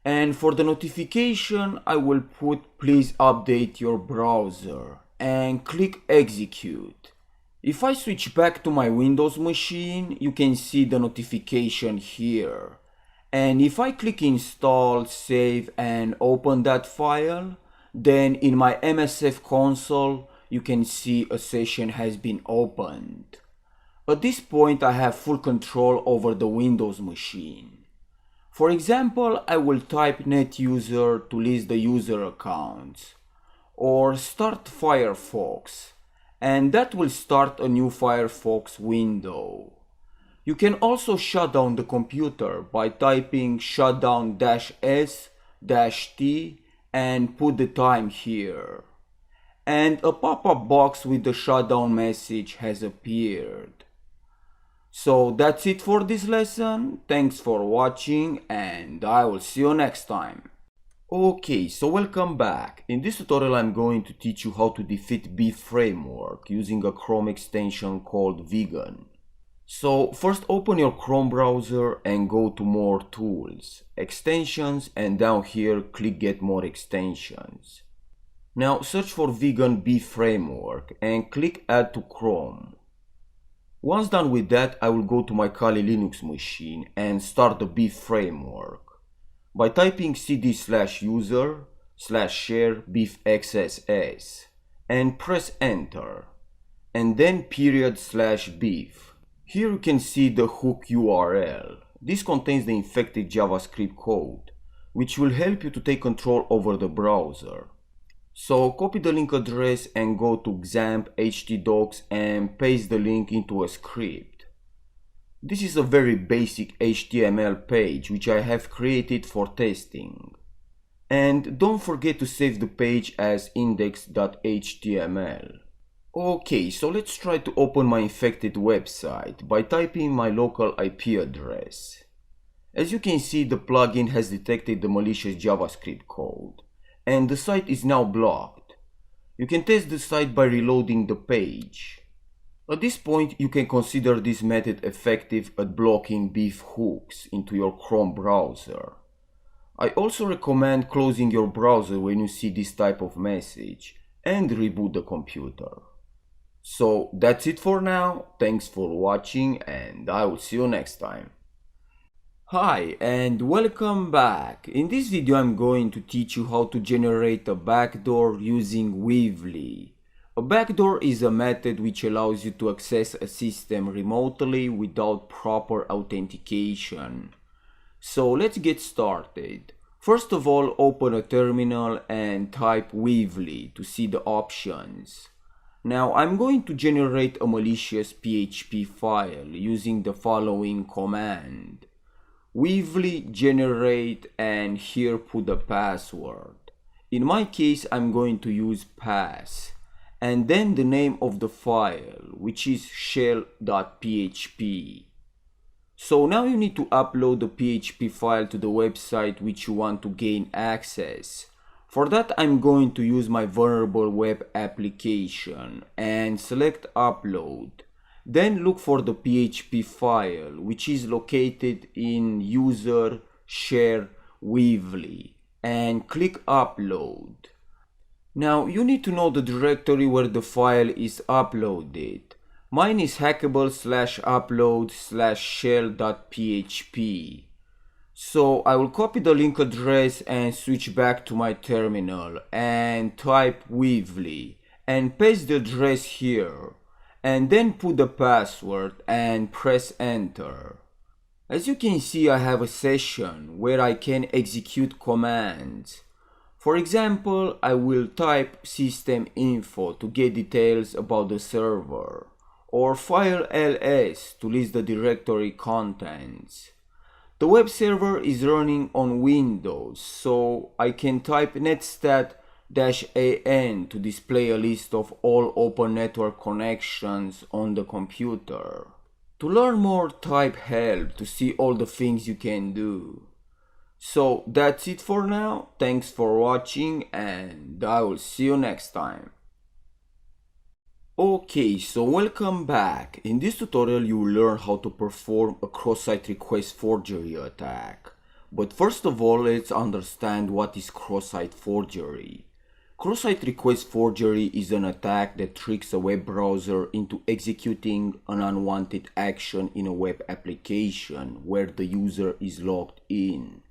S1: And for the notification, I will put please update your browser and click execute. If I switch back to my Windows machine, you can see the notification here. And if I click install, save and open that file, then in my MSF console, you can see a session has been opened. At this point, I have full control over the Windows machine. For example, I will type netuser to list the user accounts, or start Firefox, and that will start a new Firefox window. You can also shut down the computer by typing shutdown-s-t and put the time here. And a pop-up box with the shutdown message has appeared. So that's it for this lesson. Thanks for watching and I will see you next time. Okay, so welcome back. In this tutorial I'm going to teach you how to defeat Beef framework using a Chrome extension called Vegan. So first open your Chrome browser and go to More Tools, Extensions, and down here click Get More Extensions. Now search for Vegan Beef framework and click Add to Chrome. Once done with that, I will go to my Kali Linux machine and start the Beef framework by typing cd/user/share beefxss and press enter, and then /beef. Here you can see the hook URL. This contains the infected JavaScript code, which will help you to take control over the browser. So copy the link address and go to XAMPP htdocs and paste the link into a script. This is a very basic HTML page which I have created for testing. And don't forget to save the page as index.html. Okay, so let's try to open my infected website by typing my local IP address. As you can see, the plugin has detected the malicious JavaScript code, and the site is now blocked. You can test the site by reloading the page. At this point, you can consider this method effective at blocking beef hooks into your Chrome browser. I also recommend closing your browser when you see this type of message and reboot the computer. So that's it for now. Thanks for watching and I will see you next time. Hi and welcome back. In this video I'm going to teach you how to generate a backdoor using Weebly. A backdoor is a method which allows you to access a system remotely without proper authentication. So let's get started. First of all, open a terminal and type Weebly to see the options. Now I'm going to generate a malicious PHP file using the following command. Weebly generate and here put the password. In my case I'm going to use pass and then the name of the file, which is shell.php. So now you need to upload the PHP file to the website which you want to gain access. For that I'm going to use my vulnerable web application and select upload. Then look for the PHP file, which is located in user share Weebly, and click upload. Now you need to know the directory where the file is uploaded. Mine is hackable/upload/shell.php. So I will copy the link address and switch back to my terminal and type Weebly and paste the address here. And then put the password and press enter. As you can see, I have a session where I can execute commands. For example, I will type system info to get details about the server, or file ls to list the directory contents. The web server is running on Windows, so I can type netstat-an to display a list of all open network connections on the computer. To learn more, type help to see all the things you can do. So that's it for now. Thanks for watching and I will see you next time. Okay, so welcome back. In this tutorial you will learn how to perform a cross-site request forgery attack. But first of all, let's understand what is cross-site forgery. Cross-site request forgery is an attack that tricks a web browser into executing an unwanted action in a web application where the user is logged in.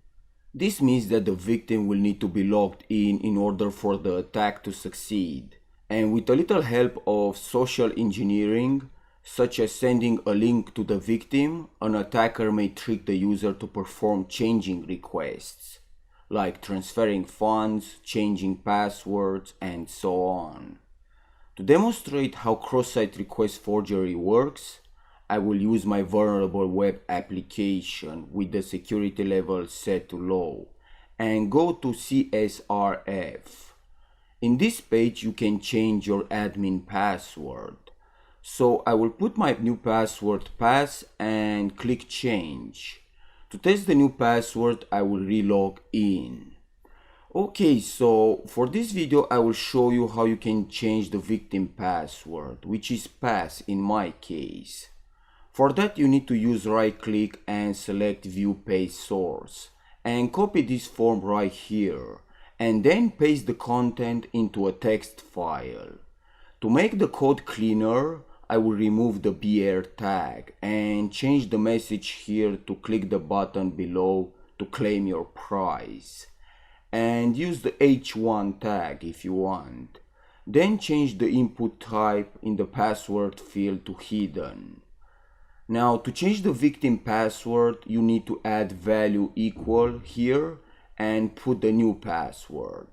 S1: This means that the victim will need to be logged in order for the attack to succeed. And with a little help of social engineering, such as sending a link to the victim, an attacker may trick the user to perform changing requests, like transferring funds, changing passwords, and so on. To demonstrate how cross-site request forgery works, I will use my vulnerable web application with the security level set to low and go to CSRF. In this page you can change your admin password. So I will put my new password pass and click change. To test the new password I will relog in. Okay, so for this video I will show you how you can change the victim password, which is pass in my case. For that you need to use right click and select view paste source and copy this form right here and then paste the content into a text file. To make the code cleaner, I will remove the BR tag and change the message here to click the button below to claim your prize. And use the H1 tag if you want. Then change the input type in the password field to hidden. Now to change the victim password, you need to add value equal here and put the new password.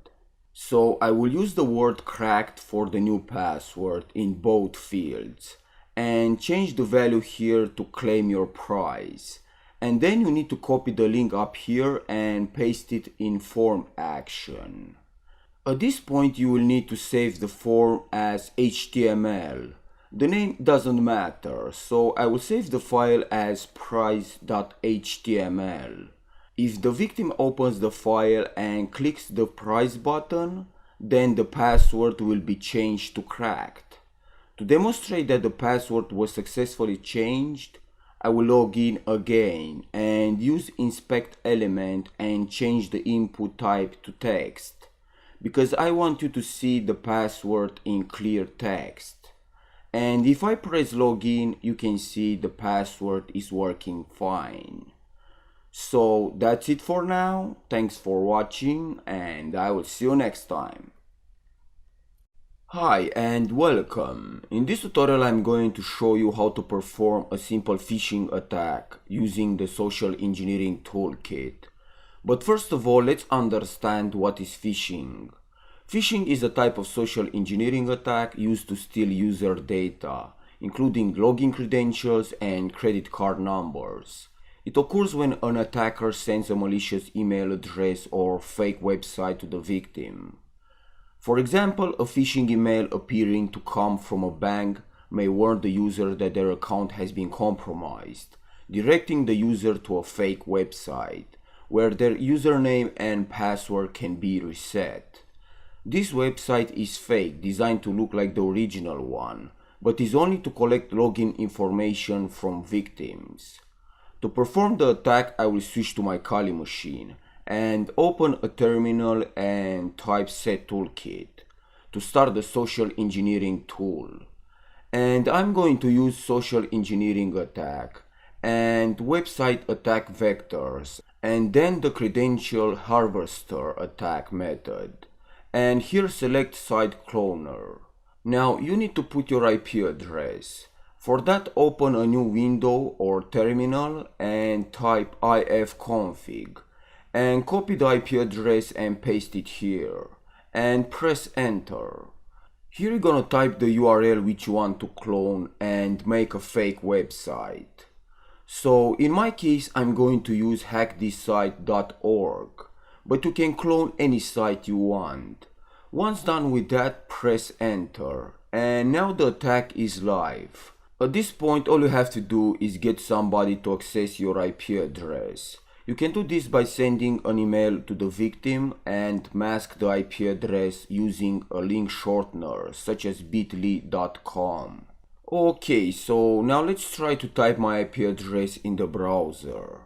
S1: So I will use the word cracked for the new password in both fields and change the value here to claim your prize. And then you need to copy the link up here and paste it in form action. At this point you will need to save the form as HTML. The name doesn't matter, so I will save the file as prize.html. If the victim opens the file and clicks the prize button, then the password will be changed to cracked. To demonstrate that the password was successfully changed, I will log in again and use inspect element and change the input type to text, because I want you to see the password in clear text. And if I press login, you can see the password is working fine. So that's it for now. Thanks for watching and I will see you next time. Hi and welcome. In this tutorial I'm going to show you how to perform a simple phishing attack using the social engineering toolkit. But first of all, let's understand what is phishing. Phishing is a type of social engineering attack used to steal user data, including login credentials and credit card numbers. It occurs when an attacker sends a malicious email address or fake website to the victim. For example, a phishing email appearing to come from a bank may warn the user that their account has been compromised, directing the user to a fake website, where their username and password can be reset. This website is fake, designed to look like the original one, but is only to collect login information from victims. To perform the attack, I will switch to my Kali machine and open a terminal and type set toolkit to start the social engineering tool. And I'm going to use social engineering attack and website attack vectors and then the credential harvester attack method. And here select site cloner. Now you need to put your IP address. For that, open a new window or terminal and type ifconfig and copy the IP address and paste it here and press enter. Here you're gonna type the URL which you want to clone and make a fake website. So in my case, I'm going to use hackthisite.org, but you can clone any site you want. Once done with that, press enter, and now the attack is live. At this point, all you have to do is get somebody to access your IP address. You can do this by sending an email to the victim and mask the IP address using a link shortener such as bit.ly.com. Okay, so now let's try to type my IP address in the browser.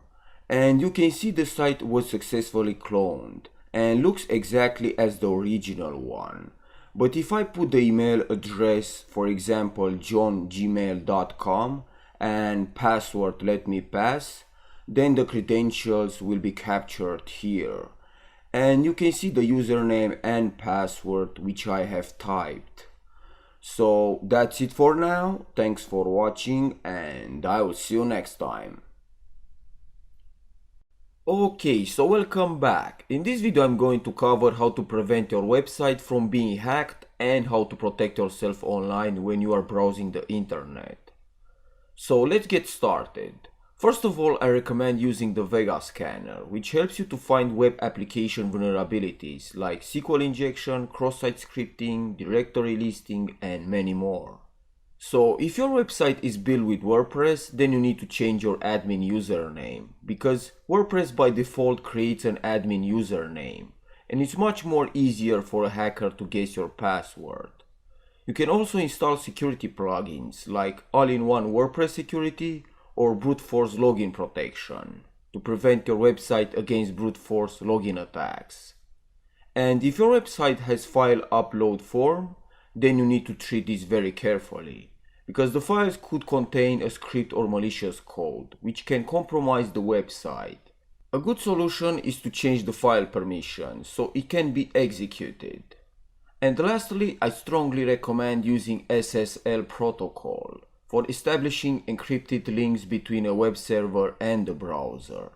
S1: And you can see the site was successfully cloned and looks exactly as the original one. But if I put the email address, for example, johngmail.com and password let me pass, then the credentials will be captured here. And you can see the username and password which I have typed. So that's it for now. Thanks for watching and I will see you next time. Okay, so welcome back. In this video I'm going to cover how to prevent your website from being hacked and how to protect yourself online when you are browsing the internet. So let's get started. First of all, I recommend using the Vega scanner, which helps you to find web application vulnerabilities like SQL injection, cross-site scripting, directory listing, and many more. So if your website is built with WordPress, then you need to change your admin username, because WordPress by default creates an admin username, and it's much more easier for a hacker to guess your password. You can also install security plugins like all-in-one WordPress security or brute force login protection to prevent your website against brute force login attacks. And if your website has file upload form, then you need to treat this very carefully, because the files could contain a script or malicious code which can compromise the website. A good solution is to change the file permissions so it can be executed. And lastly, I strongly recommend using SSL protocol for establishing encrypted links between a web server and the browser.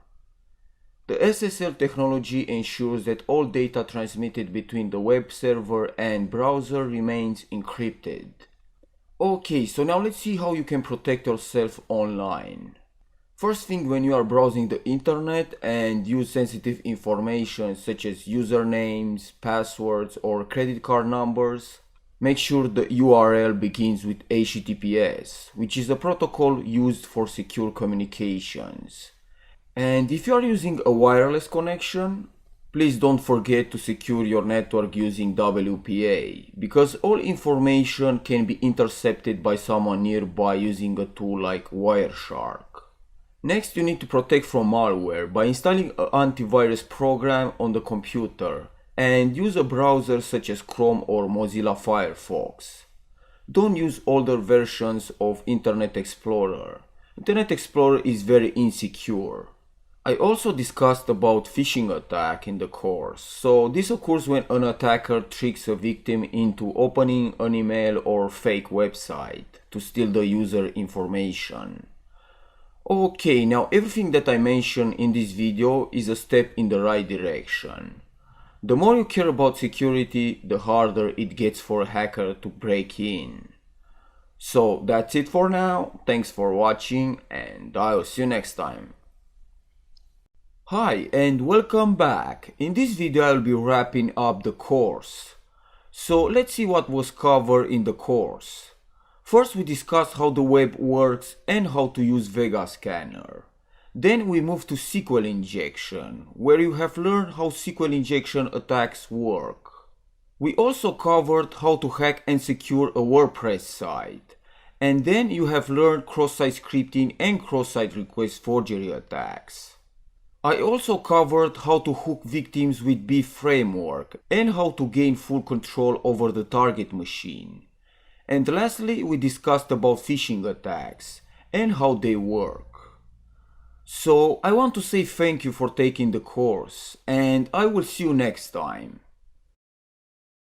S1: The SSL technology ensures that all data transmitted between the web server and browser remains encrypted. Okay, so now let's see how you can protect yourself online. First thing, when you are browsing the internet and use sensitive information such as usernames, passwords, or credit card numbers, make sure the URL begins with HTTPS, which is a protocol used for secure communications. And if you are using a wireless connection, please don't forget to secure your network using WPA, because all information can be intercepted by someone nearby using a tool like Wireshark. Next, you need to protect from malware by installing an antivirus program on the computer and use a browser such as Chrome or Mozilla Firefox. Don't use older versions of Internet Explorer. Internet Explorer is very insecure. I also discussed about phishing attack in the course. So this occurs when an attacker tricks a victim into opening an email or fake website to steal the user information. Okay, now everything that I mentioned in this video is a step in the right direction. The more you care about security, the harder it gets for a hacker to break in. So that's it for now. Thanks for watching and I'll see you next time. Hi and welcome back. In this video I'll be wrapping up the course. So let's see what was covered in the course. First we discussed how the web works and how to use Vega Scanner. Then we moved to SQL injection, where you have learned how SQL injection attacks work. We also covered how to hack and secure a WordPress site. And then you have learned cross-site scripting and cross-site request forgery attacks. I also covered how to hook victims with B framework and how to gain full control over the target machine. And lastly, we discussed about phishing attacks and how they work. So I want to say thank you for taking the course and I will see you next time.